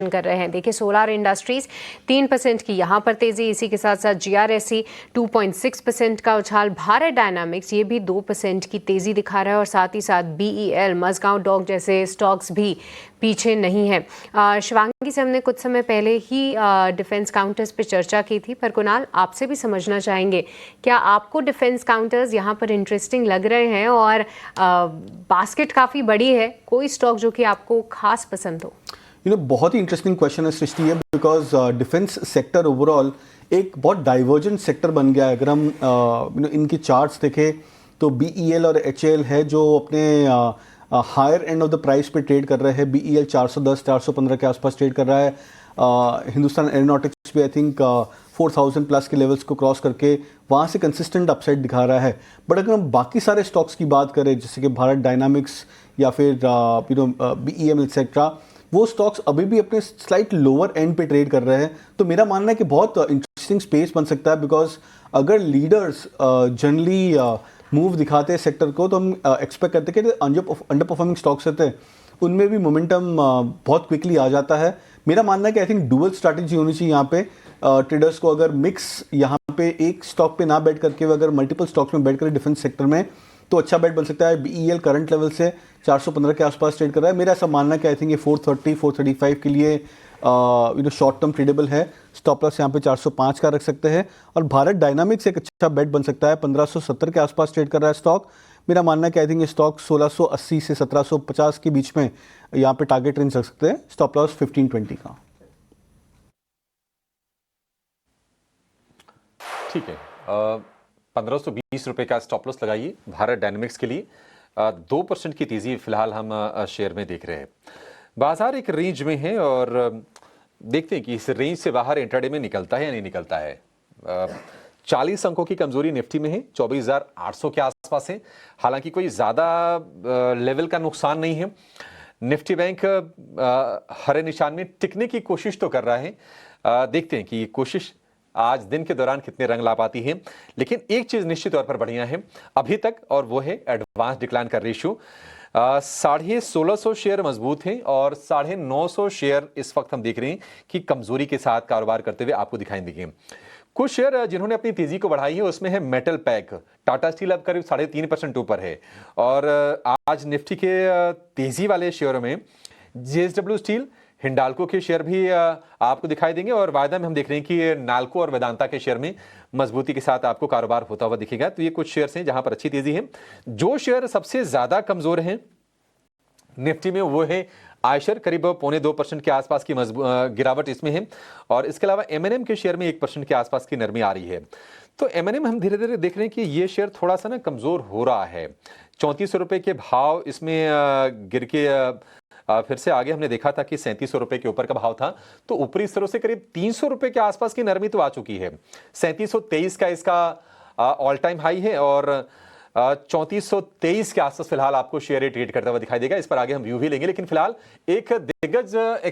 कर रहे हैं। देखिए, सोलार इंडस्ट्रीज 3% की यहाँ पर तेजी, इसी के साथ साथ जीआरएससी 2.6% का उछाल, भारत डायनामिक्स ये भी 2% की तेजी दिखा रहा है और साथ ही साथ बीईएल, मजगांव डॉक जैसे स्टॉक्स भी पीछे नहीं है। शिवांगी से हमने कुछ समय पहले ही डिफेंस काउंटर्स पे चर्चा की थी, पर कुणाल आपसे भी समझना चाहेंगे, क्या आपको डिफेंस काउंटर्स यहाँ पर इंटरेस्टिंग लग रहे हैं? और बास्केट काफ़ी बड़ी है, कोई स्टॉक जो कि आपको खास पसंद हो? बहुत ही इंटरेस्टिंग क्वेश्चन है सृष्टि है, बिकॉज डिफेंस सेक्टर ओवरऑल एक बहुत डाइवर्जेंट सेक्टर बन गया है। अगर हम इनकी चार्ट्स देखें तो बीईएल और एचएएल है जो अपने higher end of the price पे ट्रेड कर रहे हैं। बीईएल 410 415 के आसपास ट्रेड कर रहा है। हिंदुस्तान एरोनॉटिक्स भी आई थिंक 4000 प्लस के लेवल्स को क्रॉस करके वहाँ से कंसिस्टेंट अपसाइड दिखा रहा है। बट अगर हम बाकी सारे स्टॉक्स की बात करें, जैसे कि भारत डायनामिक्स या फिर बीईएम एक्सेट्रा, वो स्टॉक्स अभी भी अपने स्लाइट लोअर एंड पे ट्रेड कर रहे हैं। तो मेरा मानना है कि बहुत इंटरेस्टिंग स्पेस बन सकता है, बिकॉज अगर लीडर्स जनरली मूव दिखाते हैं सेक्टर को, तो हम एक्सपेक्ट करते हैं कि अंडर परफॉर्मिंग स्टॉक्स रहते हैं उनमें भी मोमेंटम बहुत क्विकली आ जाता है। मेरा मानना है कि आई थिंक डुअल स्ट्रैटेजी होनी चाहिए यहाँ पे। ट्रेडर्स को अगर मिक्स यहाँ पे एक स्टॉक पे ना बैठ करके अगर मल्टीपल स्टॉक्स में बैठ कर डिफेंस सेक्टर में, तो अच्छा बेट बन सकता है। बीईएल करंट लेवल से 415 के आसपास ट्रेड कर रहा है। मेरा ऐसा मानना है कि आई थिंक ये 430 435 के लिए शॉर्ट टर्म ट्रेडेबल है। स्टॉप लॉस यहाँ पे 405 का रख सकते हैं। और भारत डायनामिक्स एक अच्छा बेट बन सकता है। 1570 के आसपास ट्रेड कर रहा है स्टॉक। मेरा मानना है कि आई थिंक ये स्टॉक 1680 से 1750 के बीच में यहाँ पे टारगेट रेंज रख सकते हैं। स्टॉप लॉस 1520 का। ठीक है, 1520 रुपए का स्टॉप लॉस लगाइए भारत डायनामिक्स के लिए। 2% की तेजी फिलहाल हम शेयर में देख रहे हैं। बाजार एक रेंज में है और देखते हैं कि इस रेंज से बाहर इंट्राडे में निकलता है या नहीं निकलता है। 40 अंकों की कमजोरी निफ्टी में है, 24,800 के आसपास है। हालांकि कोई ज्यादा लेवल का नुकसान नहीं है। निफ्टी बैंक हरे निशान में टिकने की कोशिश तो कर रहा है। देखते हैं कि ये कोशिश आज दिन के दौरान कितने रंग ला पाती है। लेकिन एक चीज निश्चित तौर पर बढ़िया है अभी तक, और वो है एडवांस डिक्लाइन का रेशियो। 1650 शेयर मजबूत हैं और 950 शेयर इस वक्त हम देख रहे हैं कि कमजोरी के साथ कारोबार करते हुए आपको दिखाई देंगे। कुछ शेयर जिन्होंने अपनी तेजी को बढ़ाई है उसमें है मेटल पैक। टाटा स्टील अब करीब 3.5% ऊपर है। और आज निफ्टी के तेजी वाले शेयरों में जेएसडब्ल्यू स्टील, हिंडाल्को के शेयर भी आपको दिखाई देंगे। और वायदा में हम देख रहे हैं कि नाल्को और वेदांता के शेयर में मजबूती के साथ आपको कारोबार होता हुआ दिखेगा। तो ये कुछ शेयर्स हैं जहां पर अच्छी तेजी है। जो शेयर सबसे ज्यादा कमजोर हैं निफ्टी में वो है आयशर, करीब 0.25% के आसपास की गिरावट इसमें है। और इसके अलावा एमएनएम के शेयर में 1% के आसपास की नरमी आ रही है। तो एमएनएम हम धीरे धीरे देख रहे हैं कि ये शेयर थोड़ा सा ना कमजोर हो रहा है। 3400 रुपए के भाव इसमें गिर के फिर से आगे हमने देखा था कि 3700 रुपए के ऊपर का भाव था। तो ऊपरी स्तरों से करीब 300 रुपए के आसपास की नरमी तो आ चुकी है। 3723 का इसका ऑल टाइम हाई है और 3423 के आसपास फिलहाल आपको शेयर ट्रेड करता हुआ दिखाई देगा। इस पर आगे हम व्यू भी लेंगे, लेकिन फिलहाल एक दिग्गज